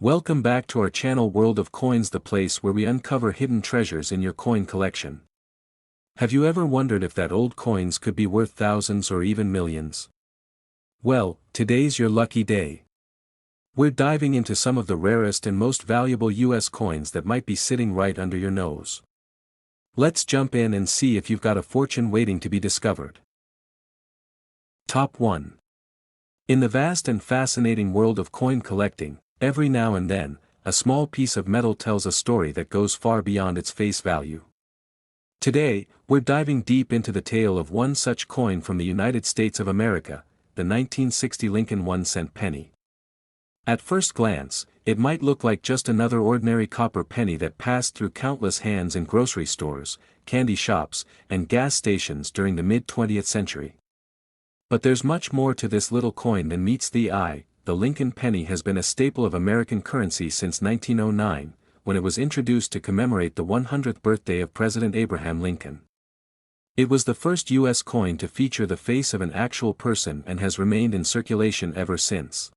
Welcome back to our channel World of Coins, the place where we uncover hidden treasures in your coin collection. Have you ever wondered if that old coins could be worth thousands or even millions? Well, today's your lucky day. We're diving into some of the rarest and most valuable US coins that might be sitting right under your nose. Let's jump in and see if you've got a fortune waiting to be discovered. Top 1. In the vast and fascinating world of coin collecting, every now and then, a small piece of metal tells a story that goes far beyond its face value. Today, we're diving deep into the tale of one such coin from the United States of America, the 1960 Lincoln 1-cent penny. At first glance, it might look like just another ordinary copper penny that passed through countless hands in grocery stores, candy shops, and gas stations during the mid-20th century. But there's much more to this little coin than meets the eye. The Lincoln penny has been a staple of American currency since 1909, when it was introduced to commemorate the 100th birthday of President Abraham Lincoln. It was the first U.S. coin to feature the face of an actual person and has remained in circulation ever since.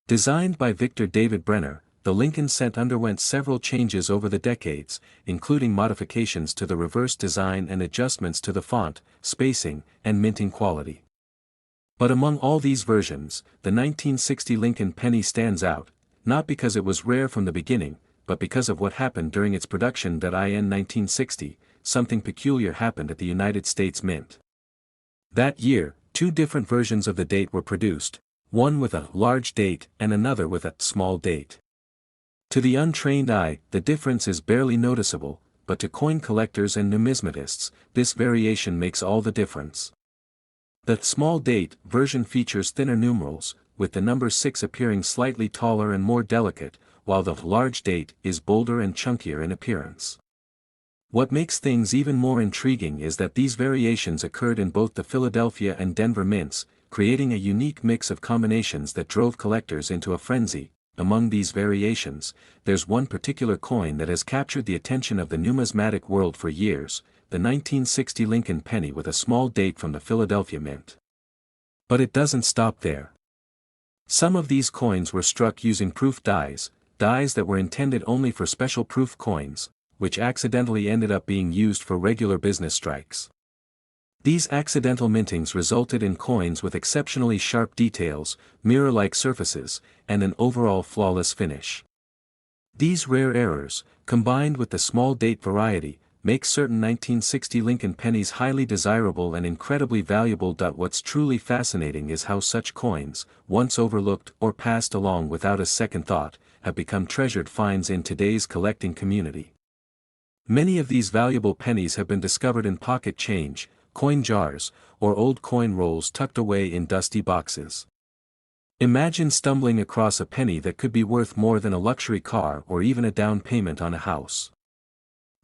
Designed by Victor David Brenner, the Lincoln cent underwent several changes over the decades, including modifications to the reverse design and adjustments to the font, spacing, and minting quality. But among all these versions, the 1960 Lincoln penny stands out, not because it was rare from the beginning, but because of what happened during its production. In 1960, something peculiar happened at the United States Mint. That year, two different versions of the date were produced, one with a large date and another with a small date. To the untrained eye, the difference is barely noticeable, but to coin collectors and numismatists, this variation makes all the difference. The small date version features thinner numerals, with the number 6 appearing slightly taller and more delicate, while the large date is bolder and chunkier in appearance. What makes things even more intriguing is that these variations occurred in both the Philadelphia and Denver mints, creating a unique mix of combinations that drove collectors into a frenzy. Among these variations, there's one particular coin that has captured the attention of the numismatic world for years, the 1960 Lincoln penny with a small date from the Philadelphia Mint. But it doesn't stop there. Some of these coins were struck using proof dies that were intended only for special proof coins, which accidentally ended up being used for regular business strikes. These accidental mintings resulted in coins with exceptionally sharp details, mirror-like surfaces, and an overall flawless finish. These rare errors, combined with the small date variety, make certain 1960 Lincoln pennies highly desirable and incredibly valuable. What's truly fascinating is how such coins, once overlooked or passed along without a second thought, have become treasured finds in today's collecting community. Many of these valuable pennies have been discovered in pocket change, coin jars, or old coin rolls tucked away in dusty boxes. Imagine stumbling across a penny that could be worth more than a luxury car or even a down payment on a house.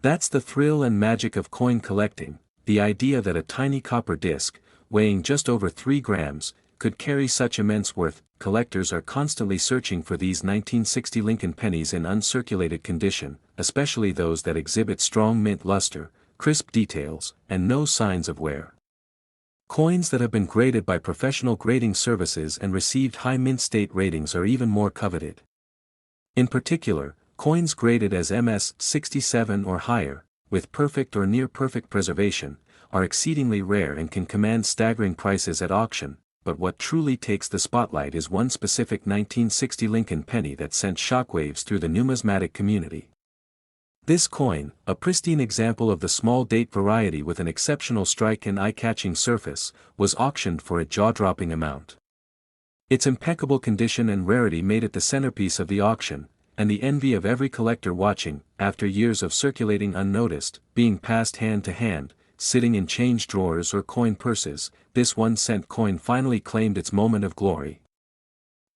That's the thrill and magic of coin collecting, the idea that a tiny copper disc, weighing just over 3 grams, could carry such immense worth. Collectors are constantly searching for these 1960 Lincoln pennies in uncirculated condition, especially those that exhibit strong mint luster, crisp details, and no signs of wear. Coins that have been graded by professional grading services and received high mint state ratings are even more coveted. In particular, coins graded as MS 67 or higher, with perfect or near-perfect preservation, are exceedingly rare and can command staggering prices at auction. But what truly takes the spotlight is one specific 1960 Lincoln penny that sent shockwaves through the numismatic community. This coin, a pristine example of the small date variety with an exceptional strike and eye-catching surface, was auctioned for a jaw-dropping amount. Its impeccable condition and rarity made it the centerpiece of the auction, and the envy of every collector watching. After years of circulating unnoticed, being passed hand to hand, sitting in change drawers or coin purses, this 1-cent coin finally claimed its moment of glory.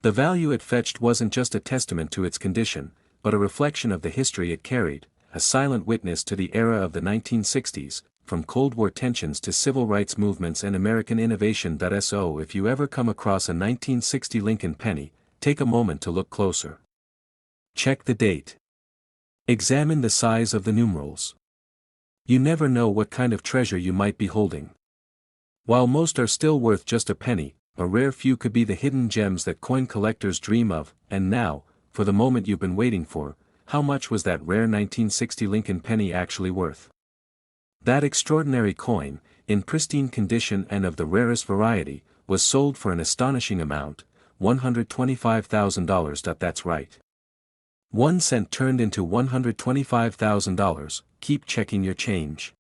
The value it fetched wasn't just a testament to its condition, but a reflection of the history it carried, a silent witness to the era of the 1960s, from Cold War tensions to civil rights movements and American innovation. So if you ever come across a 1960 Lincoln penny, take a moment to look closer. Check the date. Examine the size of the numerals. You never know what kind of treasure you might be holding. While most are still worth just a penny, a rare few could be the hidden gems that coin collectors dream of. And now, for the moment you've been waiting for, how much was that rare 1960 Lincoln penny actually worth? That extraordinary coin, in pristine condition and of the rarest variety, was sold for an astonishing amount, $125,000. That's right. 1 cent turned into $125,000. Keep checking your change.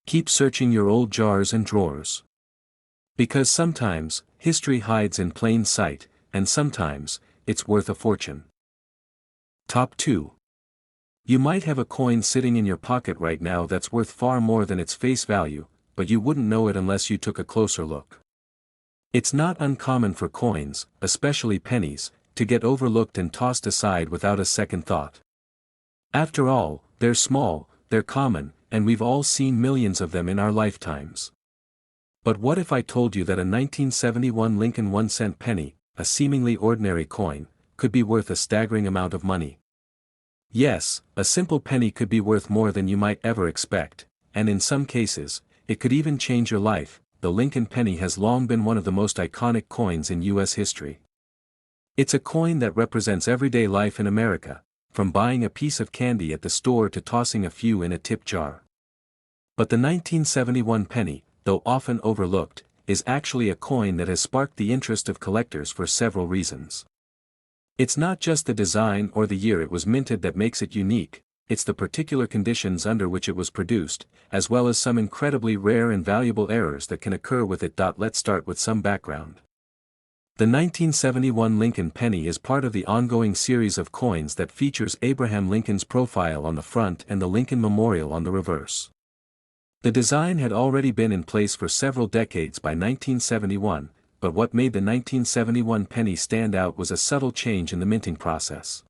Keep searching your old jars and drawers. Because sometimes, history hides in plain sight, and sometimes, it's worth a fortune. Top 2. You might have a coin sitting in your pocket right now that's worth far more than its face value, but you wouldn't know it unless you took a closer look. It's not uncommon for coins, especially pennies, to get overlooked and tossed aside without a second thought. After all, they're small, they're common, and we've all seen millions of them in our lifetimes. But what if I told you that a 1971 Lincoln 1-cent penny, a seemingly ordinary coin, could be worth a staggering amount of money? Yes, a simple penny could be worth more than you might ever expect, and in some cases, it could even change your life. The Lincoln penny has long been one of the most iconic coins in U.S. history. It's a coin that represents everyday life in America, from buying a piece of candy at the store to tossing a few in a tip jar. But the 1971 penny, though often overlooked, is actually a coin that has sparked the interest of collectors for several reasons. It's not just the design or the year it was minted that makes it unique, it's the particular conditions under which it was produced, as well as some incredibly rare and valuable errors that can occur with it. Let's start with some background. The 1971 Lincoln penny is part of the ongoing series of coins that features Abraham Lincoln's profile on the front and the Lincoln Memorial on the reverse. The design had already been in place for several decades by 1971, but what made the 1971 penny stand out was a subtle change in the minting process.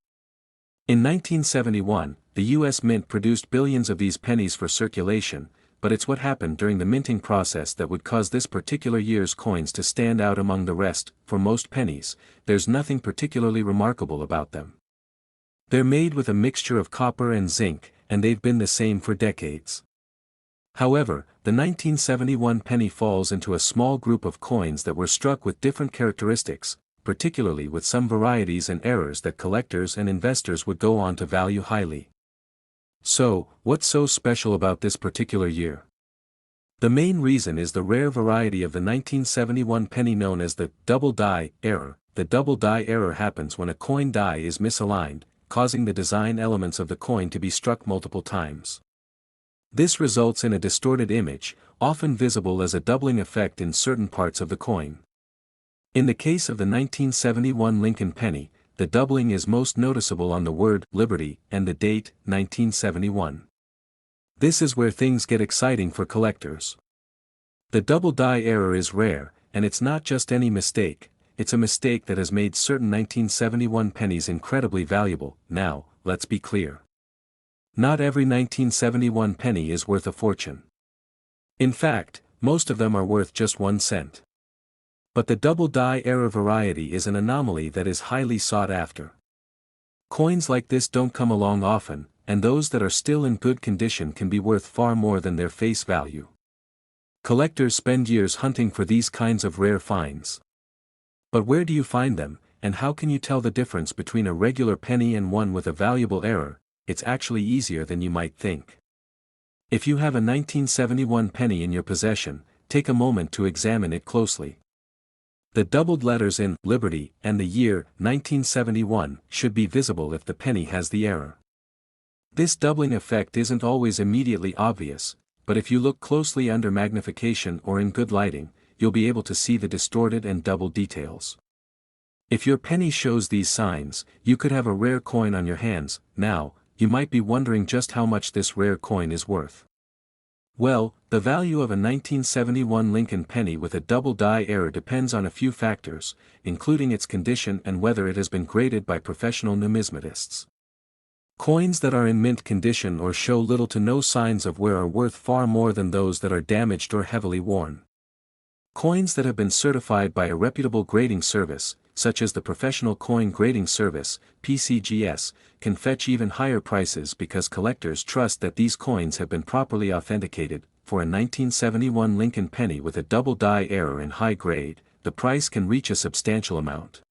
In 1971, the U.S. Mint produced billions of these pennies for circulation, but it's what happened during the minting process that would cause this particular year's coins to stand out among the rest. For most pennies, there's nothing particularly remarkable about them. They're made with a mixture of copper and zinc, and they've been the same for decades. However, the 1971 penny falls into a small group of coins that were struck with different characteristics, particularly with some varieties and errors that collectors and investors would go on to value highly. So, what's so special about this particular year? The main reason is the rare variety of the 1971 penny known as the double die error. The double die error happens when a coin die is misaligned, causing the design elements of the coin to be struck multiple times. This results in a distorted image, often visible as a doubling effect in certain parts of the coin. In the case of the 1971 Lincoln penny, the doubling is most noticeable on the word Liberty and the date 1971. This is where things get exciting for collectors. The double die error is rare, and it's not just any mistake, it's a mistake that has made certain 1971 pennies incredibly valuable. Now, let's be clear. Not every 1971 penny is worth a fortune. In fact, most of them are worth just 1 cent. But the double die error variety is an anomaly that is highly sought after. Coins like this don't come along often, and those that are still in good condition can be worth far more than their face value. Collectors spend years hunting for these kinds of rare finds. But where do you find them, and how can you tell the difference between a regular penny and one with a valuable error? It's actually easier than you might think. If you have a 1971 penny in your possession, take a moment to examine it closely. The doubled letters in Liberty and the year 1971 should be visible if the penny has the error. This doubling effect isn't always immediately obvious, but if you look closely under magnification or in good lighting, you'll be able to see the distorted and doubled details. If your penny shows these signs, you could have a rare coin on your hands. Now, you might be wondering just how much this rare coin is worth. Well, the value of a 1971 Lincoln penny with a double die error depends on a few factors, including its condition and whether it has been graded by professional numismatists. Coins that are in mint condition or show little to no signs of wear are worth far more than those that are damaged or heavily worn. Coins that have been certified by a reputable grading service, such as the Professional Coin Grading Service, PCGS, can fetch even higher prices because collectors trust that these coins have been properly authenticated. For a 1971 Lincoln penny with a double die error in high grade, the price can reach a substantial amount.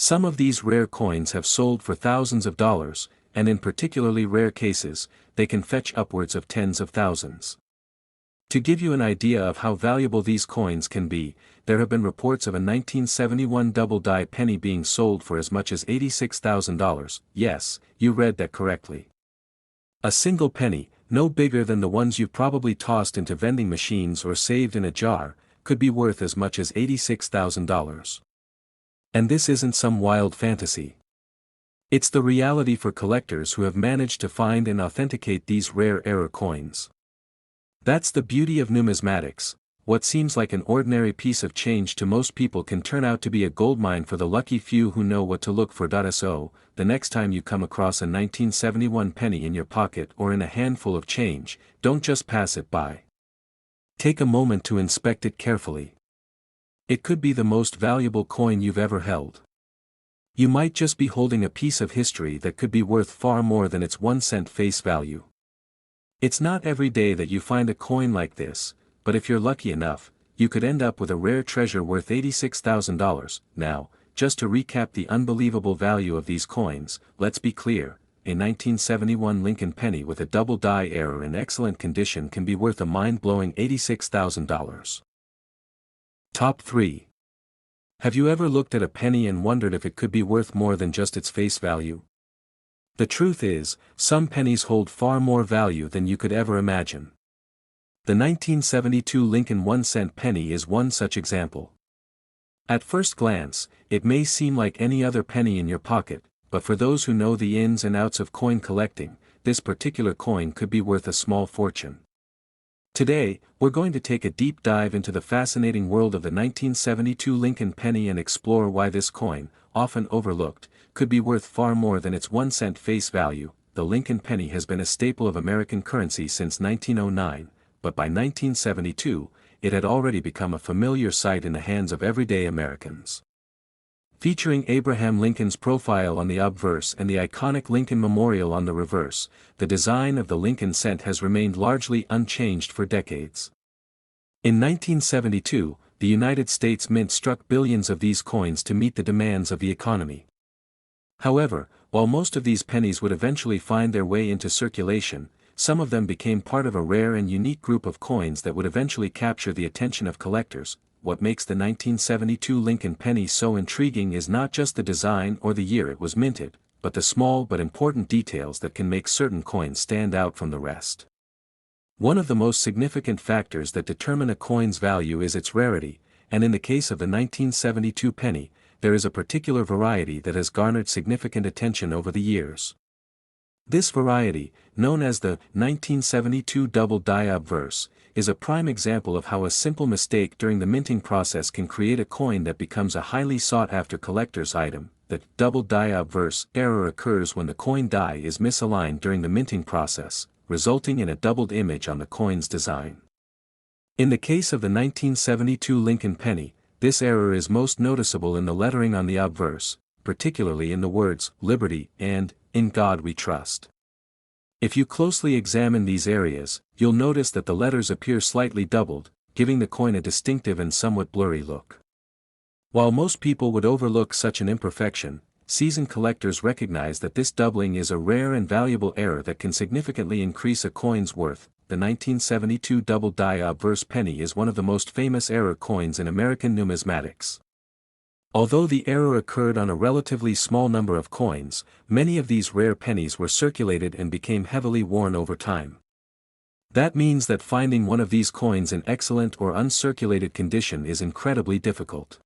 Some of these rare coins have sold for thousands of dollars, and in particularly rare cases, they can fetch upwards of tens of thousands. To give you an idea of how valuable these coins can be, there have been reports of a 1971 double-die penny being sold for as much as $86,000. Yes, you read that correctly. A single penny, no bigger than the ones you've probably tossed into vending machines or saved in a jar, could be worth as much as $86,000. And this isn't some wild fantasy. It's the reality for collectors who have managed to find and authenticate these rare error coins. That's the beauty of numismatics. What seems like an ordinary piece of change to most people can turn out to be a goldmine for the lucky few who know what to look for. So, the next time you come across a 1971 penny in your pocket or in a handful of change, don't just pass it by. Take a moment to inspect it carefully. It could be the most valuable coin you've ever held. You might just be holding a piece of history that could be worth far more than its 1 cent face value. It's not every day that you find a coin like this, but if you're lucky enough, you could end up with a rare treasure worth $86,000. Now, just to recap the unbelievable value of these coins, let's be clear, a 1971 Lincoln penny with a double die error in excellent condition can be worth a mind-blowing $86,000. Top 3. Have you ever looked at a penny and wondered if it could be worth more than just its face value? The truth is, some pennies hold far more value than you could ever imagine. The 1972 Lincoln 1-cent penny is one such example. At first glance, it may seem like any other penny in your pocket, but for those who know the ins and outs of coin collecting, this particular coin could be worth a small fortune. Today, we're going to take a deep dive into the fascinating world of the 1972 Lincoln penny and explore why this coin, often overlooked, could be worth far more than its 1-cent face value. The Lincoln penny has been a staple of American currency since 1909, but by 1972, it had already become a familiar sight in the hands of everyday Americans. Featuring Abraham Lincoln's profile on the obverse and the iconic Lincoln Memorial on the reverse, the design of the Lincoln cent has remained largely unchanged for decades. In 1972, the United States Mint struck billions of these coins to meet the demands of the economy. However, while most of these pennies would eventually find their way into circulation, some of them became part of a rare and unique group of coins that would eventually capture the attention of collectors. What makes the 1972 Lincoln penny so intriguing is not just the design or the year it was minted, but the small but important details that can make certain coins stand out from the rest. One of the most significant factors that determine a coin's value is its rarity, and in the case of the 1972 penny, there is a particular variety that has garnered significant attention over the years. This variety, known as the 1972 double die obverse, is a prime example of how a simple mistake during the minting process can create a coin that becomes a highly sought-after collector's item. The double die obverse error occurs when the coin die is misaligned during the minting process, resulting in a doubled image on the coin's design. In the case of the 1972 Lincoln penny, this error is most noticeable in the lettering on the obverse, particularly in the words "Liberty" and "In God We Trust." If you closely examine these areas, you'll notice that the letters appear slightly doubled, giving the coin a distinctive and somewhat blurry look. While most people would overlook such an imperfection, seasoned collectors recognize that this doubling is a rare and valuable error that can significantly increase a coin's worth. The 1972 double die obverse penny is one of the most famous error coins in American numismatics. Although the error occurred on a relatively small number of coins, many of these rare pennies were circulated and became heavily worn over time. That means that finding one of these coins in excellent or uncirculated condition is incredibly difficult.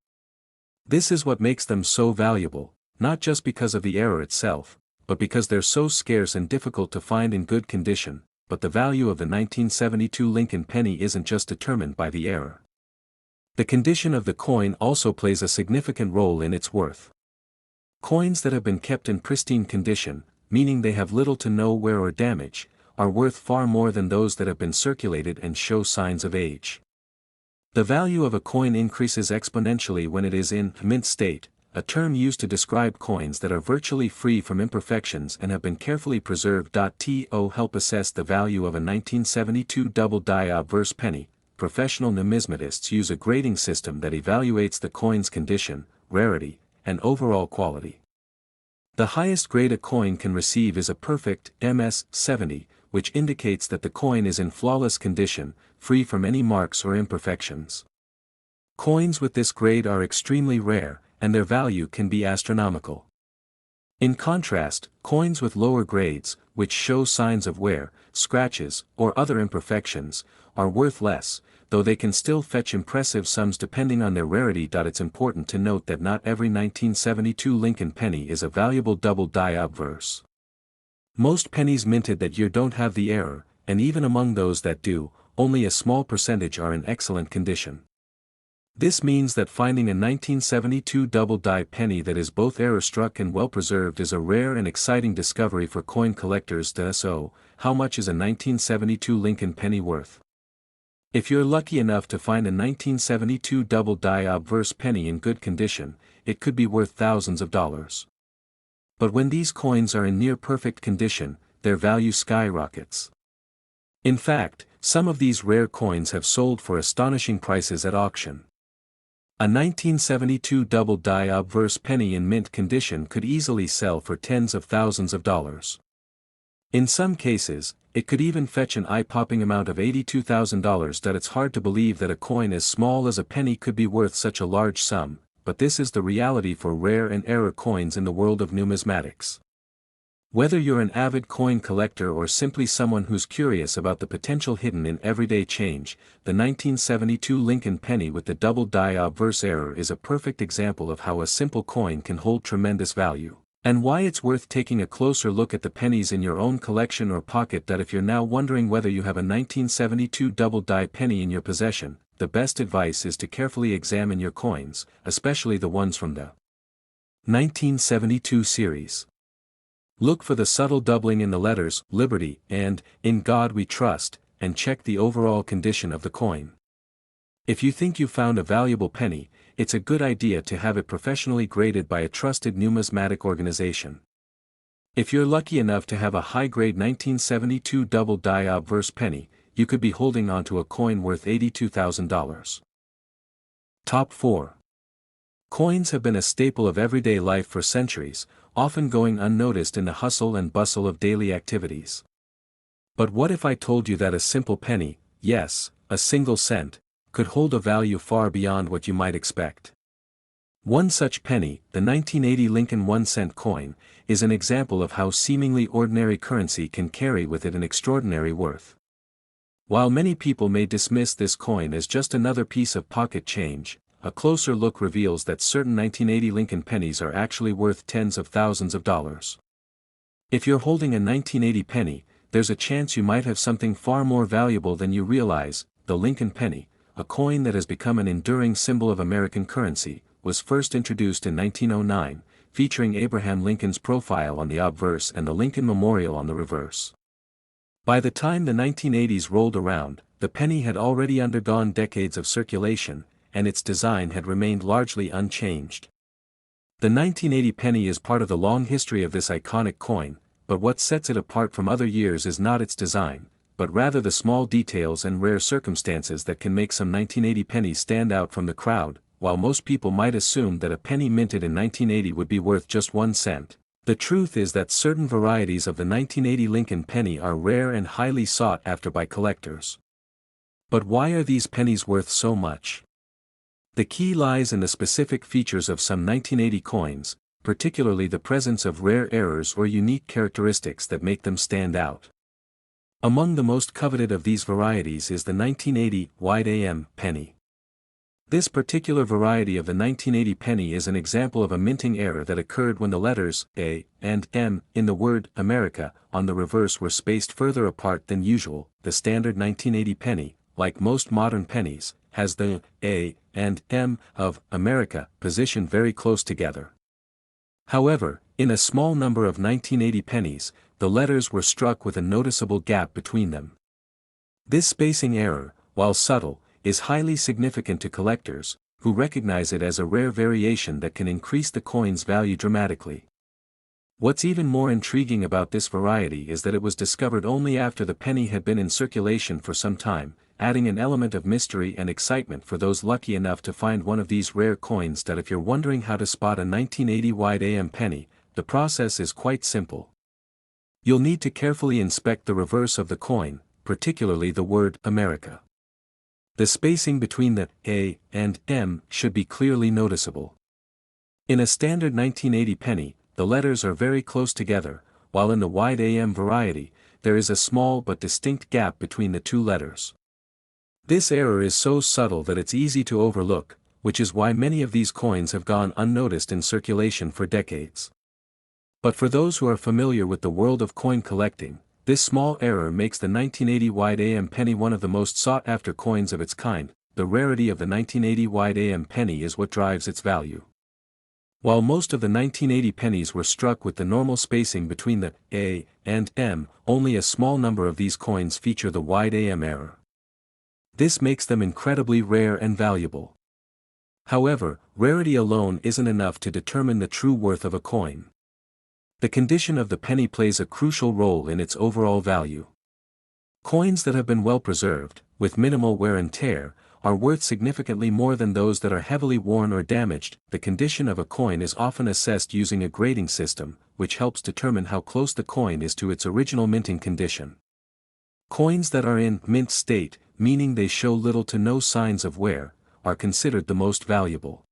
This is what makes them so valuable, not just because of the error itself, but because they're so scarce and difficult to find in good condition. But the value of the 1972 Lincoln penny isn't just determined by the error. The condition of the coin also plays a significant role in its worth. Coins that have been kept in pristine condition, meaning they have little to no wear or damage, are worth far more than those that have been circulated and show signs of age. The value of a coin increases exponentially when it is in mint state, a term used to describe coins that are virtually free from imperfections and have been carefully preserved. To help assess the value of a 1972 double die obverse penny, professional numismatists use a grading system that evaluates the coin's condition, rarity, and overall quality. The highest grade a coin can receive is a perfect MS-70, which indicates that the coin is in flawless condition, free from any marks or imperfections. Coins with this grade are extremely rare, and their value can be astronomical. In contrast, coins with lower grades, which show signs of wear, scratches, or other imperfections, are worth less, though they can still fetch impressive sums depending on their rarity. It's important to note that not every 1972 Lincoln penny is a valuable double-die obverse. Most pennies minted that year don't have the error, and even among those that do, only a small percentage are in excellent condition. This means that finding a 1972 double-die penny that is both error-struck and well-preserved is a rare and exciting discovery for coin collectors. So, how much is a 1972 Lincoln penny worth? If you're lucky enough to find a 1972 double-die obverse penny in good condition, it could be worth thousands of dollars. But when these coins are in near-perfect condition, their value skyrockets. In fact, some of these rare coins have sold for astonishing prices at auction. A 1972 double-die obverse penny in mint condition could easily sell for tens of thousands of dollars. In some cases, it could even fetch an eye-popping amount of $82,000. It's hard to believe that a coin as small as a penny could be worth such a large sum, but this is the reality for rare and error coins in the world of numismatics. Whether you're an avid coin collector or simply someone who's curious about the potential hidden in everyday change, the 1972 Lincoln penny with the double-die obverse error is a perfect example of how a simple coin can hold tremendous value, and why it's worth taking a closer look at the pennies in your own collection or pocket. If you're now wondering whether you have a 1972 double-die penny in your possession, the best advice is to carefully examine your coins, especially the ones from the 1972 series. Look for the subtle doubling in the letters Liberty and In God We Trust, and check the overall condition of the coin. If you think you found a valuable penny, it's a good idea to have it professionally graded by a trusted numismatic organization. If you're lucky enough to have a high-grade 1972 double-die obverse penny, you could be holding onto a coin worth $82,000. Top 4. Coins have been a staple of everyday life for centuries, often going unnoticed in the hustle and bustle of daily activities. But what if I told you that a simple penny, yes, a single cent, could hold a value far beyond what you might expect? One such penny, the 1980 Lincoln 1-cent coin, is an example of how seemingly ordinary currency can carry with it an extraordinary worth. While many people may dismiss this coin as just another piece of pocket change, a closer look reveals that certain 1980 Lincoln pennies are actually worth tens of thousands of dollars. If you're holding a 1980 penny, there's a chance you might have something far more valuable than you realize. The Lincoln penny, a coin that has become an enduring symbol of American currency, was first introduced in 1909, featuring Abraham Lincoln's profile on the obverse and the Lincoln Memorial on the reverse. By the time the 1980s rolled around, the penny had already undergone decades of circulation, and its design had remained largely unchanged. The 1980 penny is part of the long history of this iconic coin, but what sets it apart from other years is not its design, but rather the small details and rare circumstances that can make some 1980 pennies stand out from the crowd. While most people might assume that a penny minted in 1980 would be worth just 1 cent, the truth is that certain varieties of the 1980 Lincoln penny are rare and highly sought after by collectors. But why are these pennies worth so much? The key lies in the specific features of some 1980 coins, particularly the presence of rare errors or unique characteristics that make them stand out. Among the most coveted of these varieties is the 1980 Wide AM penny. This particular variety of the 1980 penny is an example of a minting error that occurred when the letters A and M in the word America on the reverse were spaced further apart than usual. The standard 1980 penny, like most modern pennies, has the A and M of America positioned very close together. However, in a small number of 1980 pennies, the letters were struck with a noticeable gap between them. This spacing error, while subtle, is highly significant to collectors, who recognize it as a rare variation that can increase the coin's value dramatically. What's even more intriguing about this variety is that it was discovered only after the penny had been in circulation for some time, adding an element of mystery and excitement for those lucky enough to find one of these rare coins. That if you're wondering how to spot a 1980 wide AM penny, the process is quite simple. You'll need to carefully inspect the reverse of the coin, particularly the word America. The spacing between the A and M should be clearly noticeable. In a standard 1980 penny, the letters are very close together, while in the wide AM variety, there is a small but distinct gap between the two letters. This error is so subtle that it's easy to overlook, which is why many of these coins have gone unnoticed in circulation for decades. But for those who are familiar with the world of coin collecting, this small error makes the 1980 wide AM penny one of the most sought-after coins of its kind. The rarity of the 1980 wide AM penny is what drives its value. While most of the 1980 pennies were struck with the normal spacing between the A and M, only a small number of these coins feature the wide AM error. This makes them incredibly rare and valuable. However, rarity alone isn't enough to determine the true worth of a coin. The condition of the penny plays a crucial role in its overall value. Coins that have been well preserved, with minimal wear and tear, are worth significantly more than those that are heavily worn or damaged. The condition of a coin is often assessed using a grading system, which helps determine how close the coin is to its original minting condition. Coins that are in mint state, meaning they show little to no signs of wear, are considered the most valuable.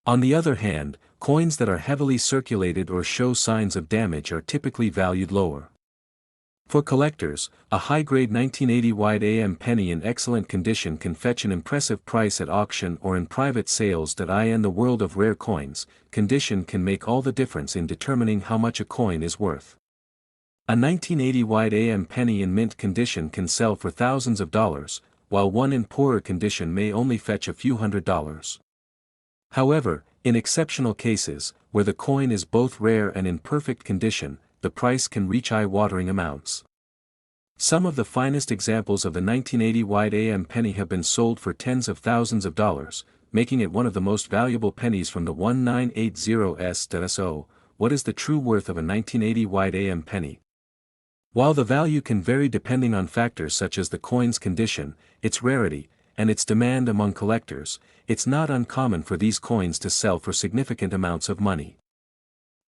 On the other hand, coins that are heavily circulated or show signs of damage are typically valued lower. For collectors, a high-grade 1980 wide AM penny in excellent condition can fetch an impressive price at auction or in private sales. In the world of rare coins, condition can make all the difference in determining how much a coin is worth. A 1980 wide AM penny in mint condition can sell for thousands of dollars, while one in poorer condition may only fetch a few $100s. However, in exceptional cases, where the coin is both rare and in perfect condition, the price can reach eye-watering amounts. Some of the finest examples of the 1980 wide AM penny have been sold for tens of thousands of dollars, making it one of the most valuable pennies from the 1980s. So, what is the true worth of a 1980 wide AM penny? While the value can vary depending on factors such as the coin's condition, its rarity, and its demand among collectors, it's not uncommon for these coins to sell for significant amounts of money.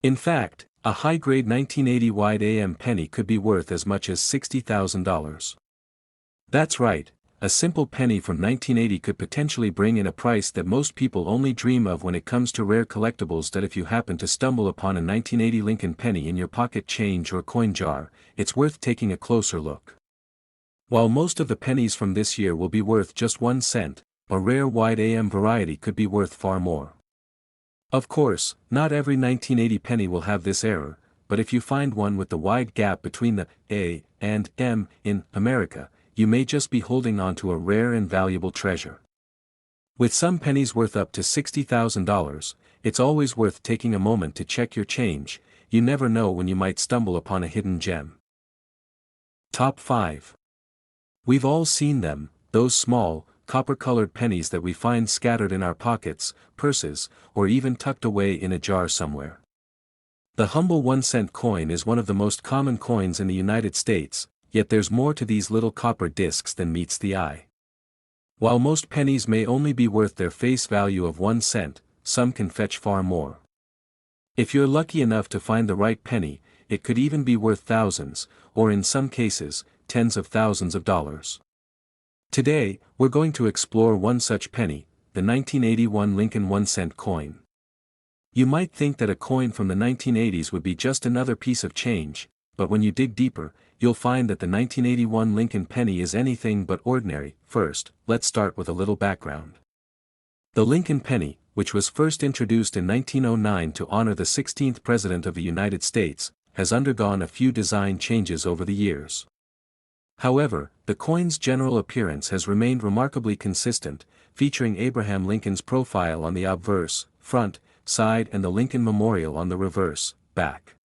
In fact, a high-grade 1980 wide AM penny could be worth as much as $60,000. That's right, a simple penny from 1980 could potentially bring in a price that most people only dream of when it comes to rare collectibles. That if you happen to stumble upon a 1980 Lincoln penny in your pocket change or coin jar, it's worth taking a closer look. While most of the pennies from this year will be worth just 1 cent, a rare wide AM variety could be worth far more. Of course, not every 1980 penny will have this error, but if you find one with the wide gap between the A and M in America, you may just be holding on to a rare and valuable treasure. With some pennies worth up to $60,000, it's always worth taking a moment to check your change. You never know when you might stumble upon a hidden gem. Top 5. We've all seen them, those small, copper-colored pennies that we find scattered in our pockets, purses, or even tucked away in a jar somewhere. The humble 1-cent coin is one of the most common coins in the United States, yet there's more to these little copper discs than meets the eye. While most pennies may only be worth their face value of 1 cent, some can fetch far more. If you're lucky enough to find the right penny, it could even be worth thousands, or in some cases, tens of thousands of dollars. Today, we're going to explore one such penny, the 1981 Lincoln 1-cent coin. You might think that a coin from the 1980s would be just another piece of change, but when you dig deeper, you'll find that the 1981 Lincoln penny is anything but ordinary. First, let's start with a little background. The Lincoln penny, which was first introduced in 1909 to honor the 16th President of the United States, has undergone a few design changes over the years. However, the coin's general appearance has remained remarkably consistent, featuring Abraham Lincoln's profile on the obverse, front, side and the Lincoln Memorial on the reverse, back.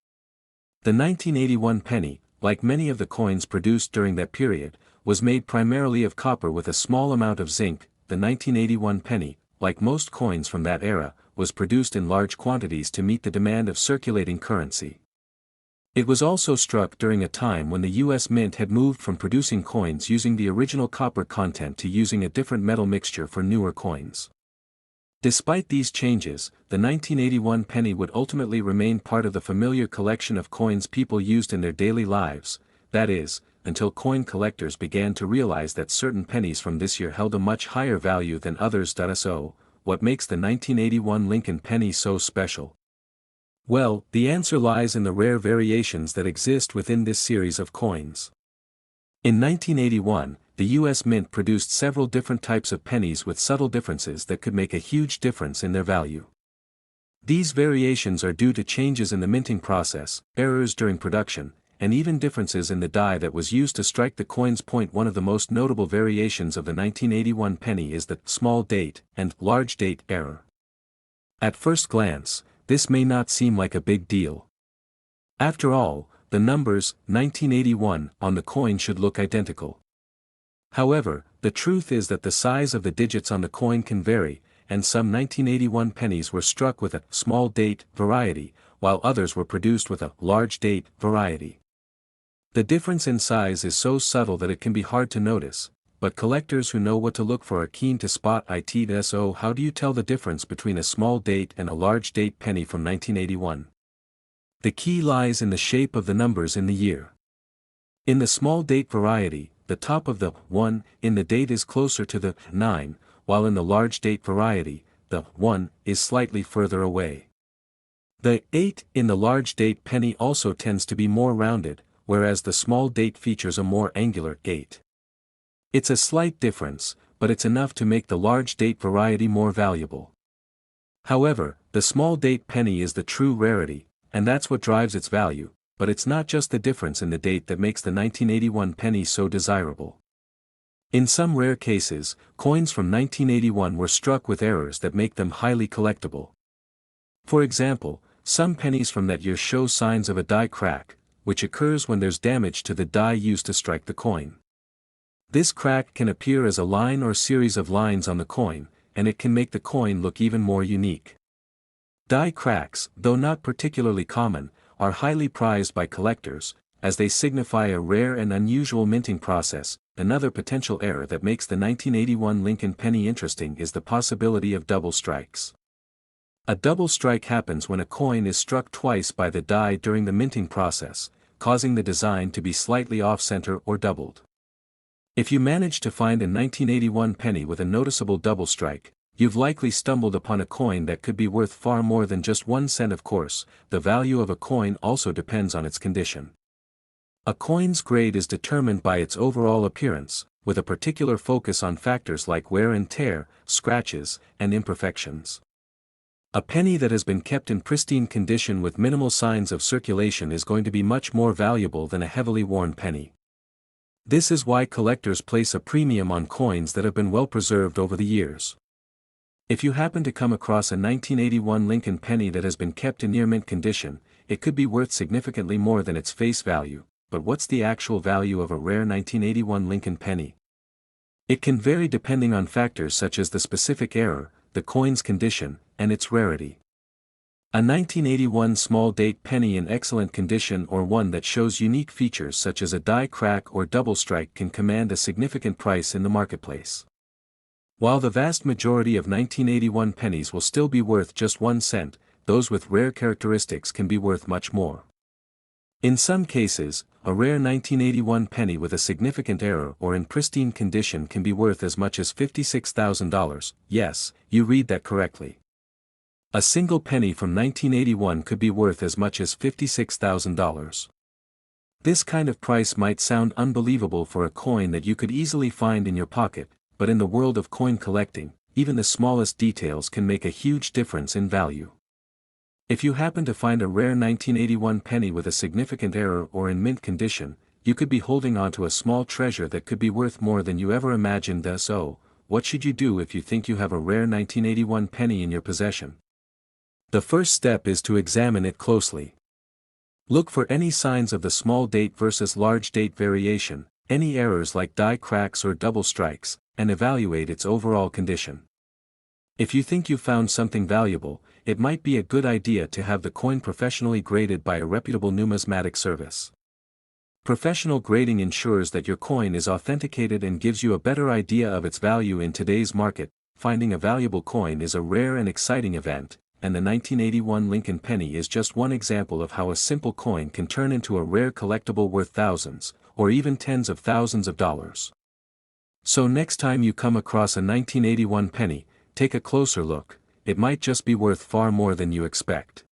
The 1981 penny, like many of the coins produced during that period, was made primarily of copper with a small amount of zinc. The 1981 penny, like most coins from that era, was produced in large quantities to meet the demand of circulating currency. It was also struck during a time when the U.S. Mint had moved from producing coins using the original copper content to using a different metal mixture for newer coins. Despite these changes, the 1981 penny would ultimately remain part of the familiar collection of coins people used in their daily lives, that is, until coin collectors began to realize that certain pennies from this year held a much higher value than others. So, what makes the 1981 Lincoln penny so special? Well, the answer lies in the rare variations that exist within this series of coins. In 1981, the U.S. Mint produced several different types of pennies with subtle differences that could make a huge difference in their value. These variations are due to changes in the minting process, errors during production, and even differences in the die that was used to strike the coin's point. One of the most notable variations of the 1981 penny is the small date and large date error. At first glance, this may not seem like a big deal. After all, the numbers 1981 on the coin should look identical. However, the truth is that the size of the digits on the coin can vary, and some 1981 pennies were struck with a small date variety, while others were produced with a large date variety. The difference in size is so subtle that it can be hard to notice, but collectors who know what to look for are keen to spot it. So how do you tell the difference between a small date and a large date penny from 1981? The key lies in the shape of the numbers in the year. In the small date variety, the top of the 1 in the date is closer to the 9, while in the large date variety, the 1 is slightly further away. The 8 in the large date penny also tends to be more rounded, whereas the small date features a more angular 8. It's a slight difference, but it's enough to make the large date variety more valuable. However, the small date penny is the true rarity, and that's what drives its value, but it's not just the difference in the date that makes the 1981 penny so desirable. In some rare cases, coins from 1981 were struck with errors that make them highly collectible. For example, some pennies from that year show signs of a die crack, which occurs when there's damage to the die used to strike the coin. This crack can appear as a line or series of lines on the coin, and it can make the coin look even more unique. Die cracks, though not particularly common, are highly prized by collectors, as they signify a rare and unusual minting process. Another potential error that makes the 1981 Lincoln penny interesting is the possibility of double strikes. A double strike happens when a coin is struck twice by the die during the minting process, causing the design to be slightly off-center or doubled. If you manage to find a 1981 penny with a noticeable double strike, you've likely stumbled upon a coin that could be worth far more than just 1 cent. Of course, the value of a coin also depends on its condition. A coin's grade is determined by its overall appearance, with a particular focus on factors like wear and tear, scratches, and imperfections. A penny that has been kept in pristine condition with minimal signs of circulation is going to be much more valuable than a heavily worn penny. This is why collectors place a premium on coins that have been well preserved over the years. If you happen to come across a 1981 Lincoln penny that has been kept in near mint condition, it could be worth significantly more than its face value. But what's the actual value of a rare 1981 Lincoln penny? It can vary depending on factors such as the specific error, the coin's condition, and its rarity. A 1981 small date penny in excellent condition or one that shows unique features such as a die crack or double strike can command a significant price in the marketplace. While the vast majority of 1981 pennies will still be worth just 1 cent, those with rare characteristics can be worth much more. In some cases, a rare 1981 penny with a significant error or in pristine condition can be worth as much as $56,000. Yes, you read that correctly. A single penny from 1981 could be worth as much as $56,000. This kind of price might sound unbelievable for a coin that you could easily find in your pocket, but in the world of coin collecting, even the smallest details can make a huge difference in value. If you happen to find a rare 1981 penny with a significant error or in mint condition, you could be holding onto a small treasure that could be worth more than you ever imagined. So, what should you do if you think you have a rare 1981 penny in your possession? The first step is to examine it closely. Look for any signs of the small date versus large date variation, any errors like die cracks or double strikes, and evaluate its overall condition. If you think you've found something valuable, it might be a good idea to have the coin professionally graded by a reputable numismatic service. Professional grading ensures that your coin is authenticated and gives you a better idea of its value in today's market. Finding a valuable coin is a rare and exciting event, and the 1981 Lincoln penny is just one example of how a simple coin can turn into a rare collectible worth thousands, or even tens of thousands of dollars. So next time you come across a 1981 penny, take a closer look, it might just be worth far more than you expect.